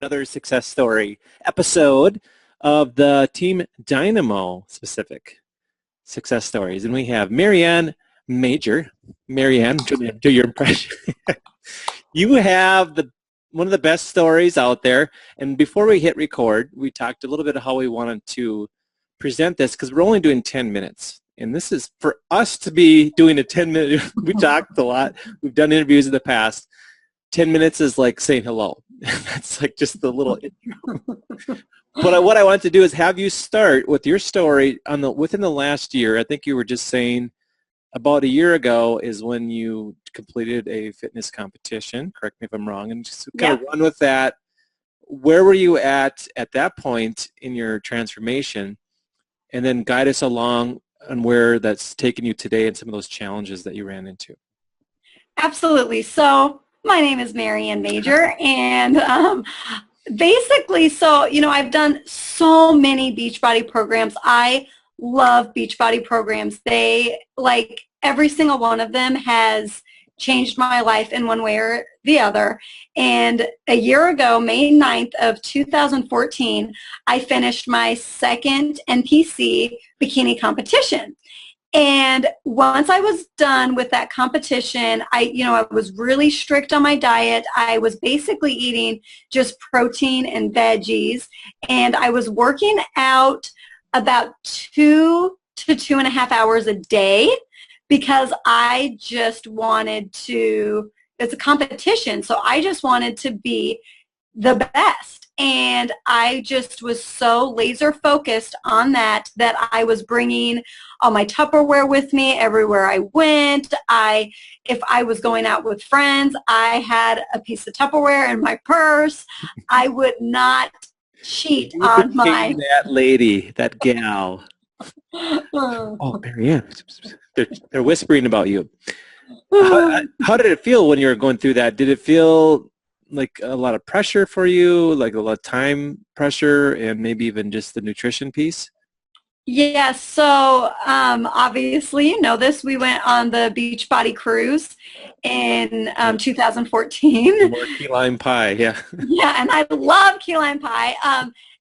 Another success story episode of the Team Dynamo specific success stories. And we have MaryAnn Majcher. MaryAnn, do your impression. You have one of the best stories out there. And before we hit record, we talked a little bit of how we wanted to present this because we're only doing 10 minutes. And this is for us to be doing a 10-minute, we talked a lot. We've done interviews in the past. 10 minutes is like saying hello. That's like just the little intro. But what I want to do is have you start with your story within the last year. I think you were just saying about a year ago is when you completed a fitness competition. Correct me if I'm wrong. And just kind of run with that. Where were you at that point in your transformation? And then guide us along on where that's taken you today and some of those challenges that you ran into. Absolutely. So my name is MaryAnn Majcher, and basically, I've done so many Beachbody programs. I love Beachbody programs. They, like, every single one of them has changed my life in one way or the other. And a year ago, May 9th of 2014, I finished my second NPC bikini competition. And once I was done with that competition, I was really strict on my diet. I was basically eating just protein and veggies, and I was working out about 2 to 2.5 hours a day because I just wanted to, it's a competition, so I just wanted to be the best. And I just was so laser focused on that I was bringing all my Tupperware with me everywhere I went. If I was going out with friends, I had a piece of Tupperware in my purse. I would not cheat on my... That lady, that gal. Oh, MaryAnn, they're whispering about you. How did it feel when you were going through that? Did it feel like a lot of pressure for you, like a lot of time pressure, and maybe even just the nutrition piece? Yeah, so obviously you know this. We went on the Beachbody cruise in 2014. More key lime pie, yeah. Yeah, and I love key lime pie.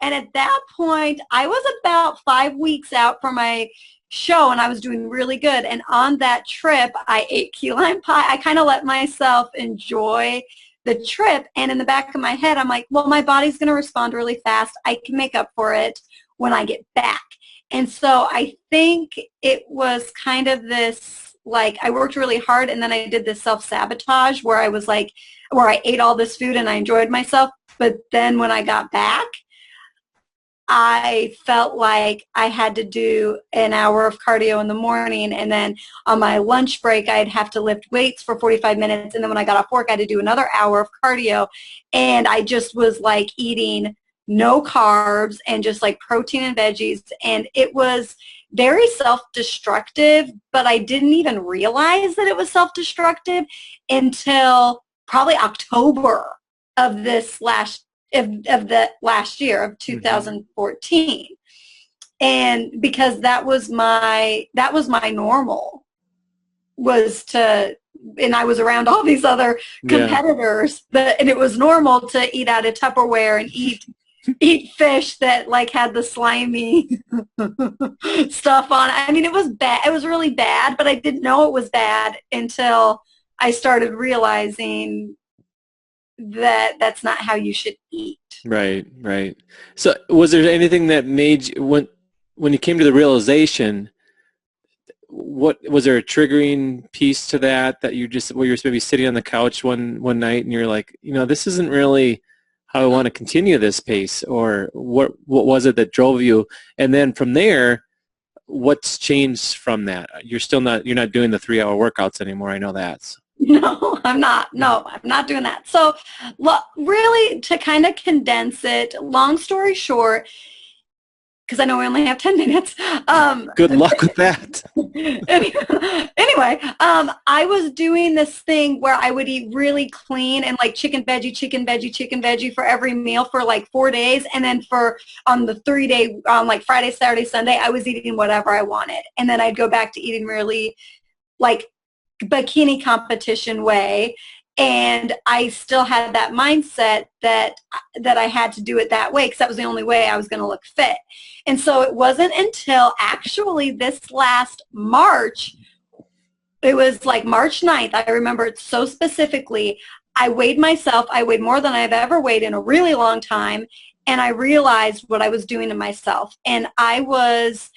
And at that point, I was about 5 weeks out from my show, and I was doing really good. And on that trip, I ate key lime pie. I kind of let myself enjoy the trip, and in the back of my head, I'm like, well, my body's going to respond really fast. I can make up for it when I get back. And so I think it was kind of this, like, I worked really hard, and then I did this self-sabotage where I was like, where I ate all this food and I enjoyed myself, but then when I got back, I felt like I had to do an hour of cardio in the morning, and then on my lunch break, I'd have to lift weights for 45 minutes, and then when I got off work, I had to do another hour of cardio, and I just was like eating no carbs and just like protein and veggies, and it was very self-destructive, but I didn't even realize that it was self-destructive until probably October of this last year of 2014. And because that was my normal, was to, and I was around all these other competitors, and it was normal to eat out of Tupperware and eat fish that like had the slimy stuff on it. I mean, it was bad. It was really bad, but I didn't know it was bad until I started realizing that that's not how you should eat. Right, right. So was there anything that made you, when you came to the realization, what was there a triggering piece to that you just, where you're maybe sitting on the couch one night and you're like, this isn't really how I want to continue this pace, or what was it that drove you? And then from there, what's changed from that? You're not doing the 3-hour workouts anymore. I know that. So. No, I'm not. No, I'm not doing that. So really, to kind of condense it, long story short, because I know we only have 10 minutes. Good luck with that. Anyway, I was doing this thing where I would eat really clean and like chicken veggie for every meal for like 4 days. And then on the 3-day, like Friday, Saturday, Sunday, I was eating whatever I wanted. And then I'd go back to eating really like bikini competition way. And I still had that mindset that I had to do it that way because that was the only way I was going to look fit. And so it wasn't until actually this last March, it was like March 9th, I remember it so specifically, I weighed myself. I weighed more than I've ever weighed in a really long time, and I realized what I was doing to myself. And I was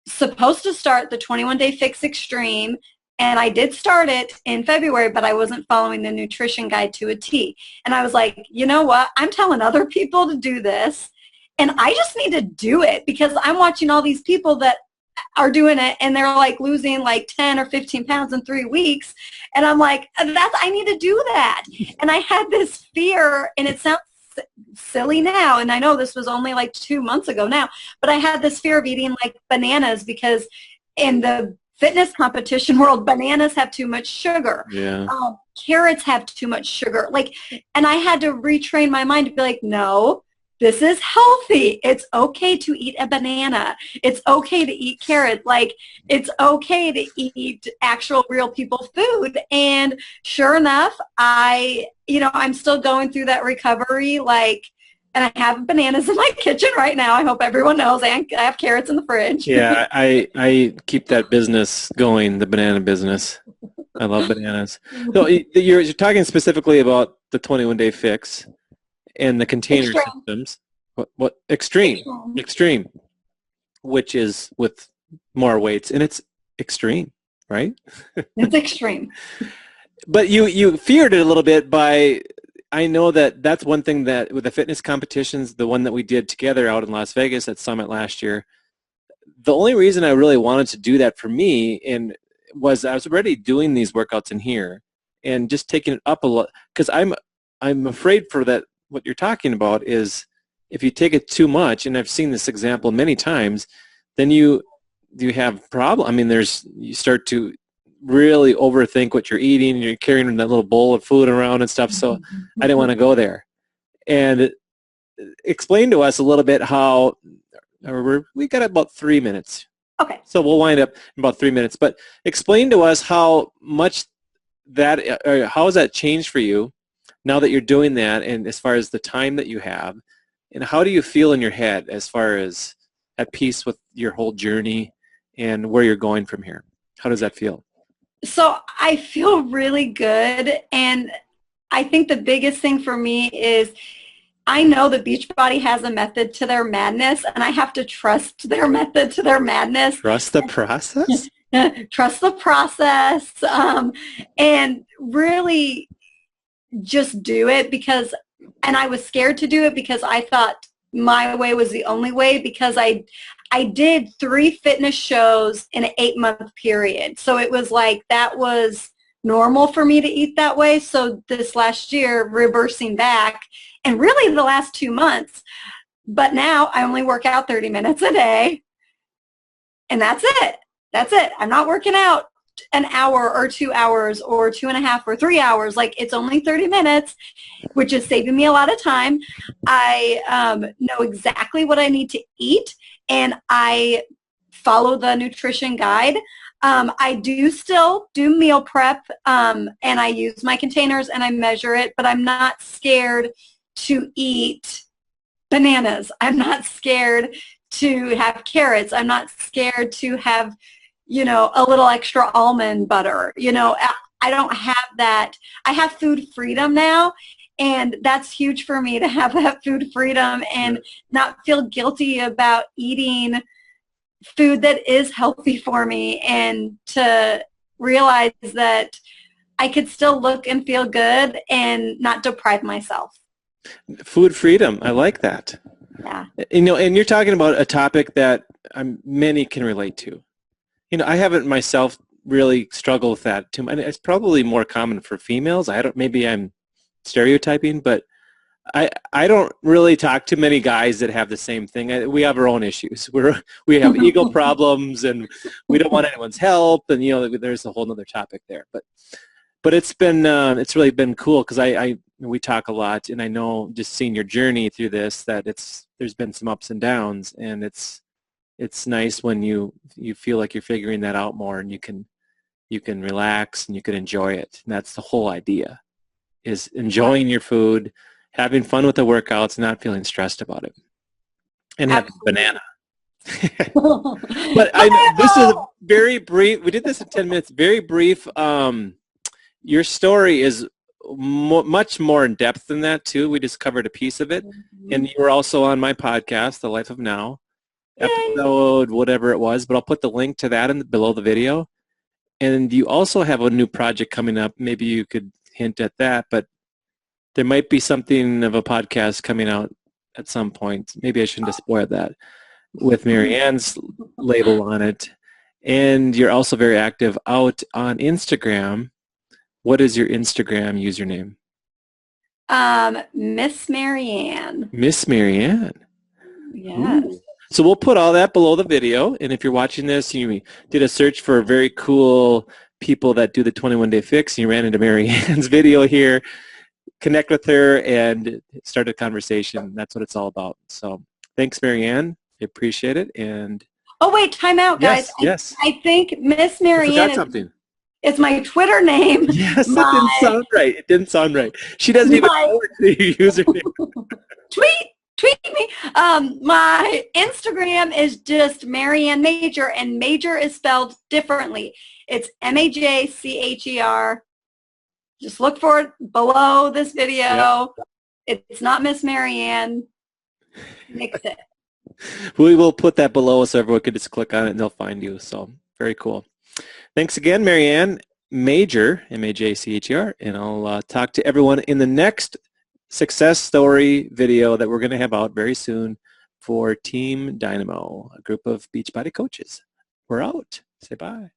supposed to start the 21-Day Fix Extreme, and I did start it in February, but I wasn't following the nutrition guide to a T. And I was like, you know what? I'm telling other people to do this, and I just need to do it because I'm watching all these people that are doing it, and they're like losing like 10 or 15 pounds in 3 weeks. And I'm like, I need to do that. And I had this fear, and it sounds silly now, and I know this was only like 2 months ago now, but I had this fear of eating like bananas because in the fitness competition world, bananas have too much sugar. Yeah. Carrots have too much sugar. Like, and I had to retrain my mind to be like, no, this is healthy. It's okay to eat a banana. It's okay to eat carrots. Like, it's okay to eat actual real people food. And sure enough, I'm still going through that recovery. Like, and I have bananas in my kitchen right now. I hope everyone knows I have carrots in the fridge. Yeah, I keep that business going, the banana business. I love bananas. So you're talking specifically about the 21-Day Fix and the container Extreme. systems. What extreme, which is with more weights, and it's extreme, right? It's extreme. But you feared it a little bit by, I know that's one thing that with the fitness competitions, the one that we did together out in Las Vegas at Summit last year, the only reason I really wanted to do that for me was I was already doing these workouts in here and just taking it up a lot, because I'm afraid for that. What you're talking about is if you take it too much, and I've seen this example many times, then you have problem. I mean, you start to really overthink what you're eating, and you're carrying that little bowl of food around and stuff. So I didn't want to go there. And explain to us a little bit how we got about 3 minutes. Okay. So we'll wind up in about 3 minutes. But explain to us how much how has that changed for you now that you're doing that, and as far as the time that you have, and how do you feel in your head as far as at peace with your whole journey and where you're going from here? How does that feel? So I feel really good, and I think the biggest thing for me is I know that Beachbody has a method to their madness, and I have to trust their method to their madness. Trust the process? Trust the process, and really just do it and I was scared to do it because I thought my way was the only way, because I did 3 fitness shows in an 8-month period. So it was like that was normal for me to eat that way. So this last year, reversing back, and really the last 2 months, but now I only work out 30 minutes a day, and that's it. That's it. I'm not working out an hour or 2 hours or 2.5 or 3 hours. Like, it's only 30 minutes, which is saving me a lot of time. I know exactly what I need to eat, and I follow the nutrition guide. I do still do meal prep, and I use my containers and I measure it, but I'm not scared to eat bananas. I'm not scared to have carrots. I'm not scared to have, a little extra almond butter. I don't have that. I have food freedom now, and that's huge for me to have that food freedom and not feel guilty about eating food that is healthy for me, and to realize that I could still look and feel good and not deprive myself. Food freedom. I like that. Yeah. And you're talking about a topic that many can relate to. I haven't myself really struggled with that too much. It's probably more common for females. Maybe I'm stereotyping, but I don't really talk to many guys that have the same thing. We have our own issues. We have ego problems, and we don't want anyone's help, and there's a whole other topic there. But it's really been cool, because we talk a lot, and I know just seeing your journey through this that there's been some ups and downs, and it's nice when you feel like you're figuring that out more, and you can you can relax and you can enjoy it. And that's the whole idea, is enjoying your food, having fun with the workouts, not feeling stressed about it, and having a banana. But this is very brief. We did this in 10 minutes. Very brief. Your story is much more in depth than that too. We just covered a piece of it, and you were also on my podcast, The Life of Now, episode whatever it was. But I'll put the link to that below the video. And you also have a new project coming up. Maybe you could hint at that. But there might be something of a podcast coming out at some point. Maybe I shouldn't have spoiled that, with MaryAnn's label on it. And you're also very active out on Instagram. What is your Instagram username? Miss MaryAnn. Miss MaryAnn. Yes. Ooh. So we'll put all that below the video. And if you're watching this, you did a search for very cool people that do the 21-day fix, and you ran into MaryAnn's video here, connect with her and start a conversation. That's what it's all about. So thanks, MaryAnn. I appreciate it. And oh, wait, time out, guys. Yes. I think Miss MaryAnn is my Twitter name. Yes, it didn't sound right. It didn't sound right. She doesn't even know the username. Tweet me. My Instagram is just MaryAnn Majcher, and Major is spelled differently. It's M-A-J-C-H-E-R. Just look for it below this video. Yep. It's not Miss MaryAnn. Mix it. We will put that below so everyone can just click on it and they'll find you. So very cool. Thanks again, MaryAnn Majcher, M-A-J-C-H-E-R, and I'll talk to everyone in the next success story video that we're going to have out very soon for Team DynaMo, a group of Beachbody coaches. We're out. Say bye.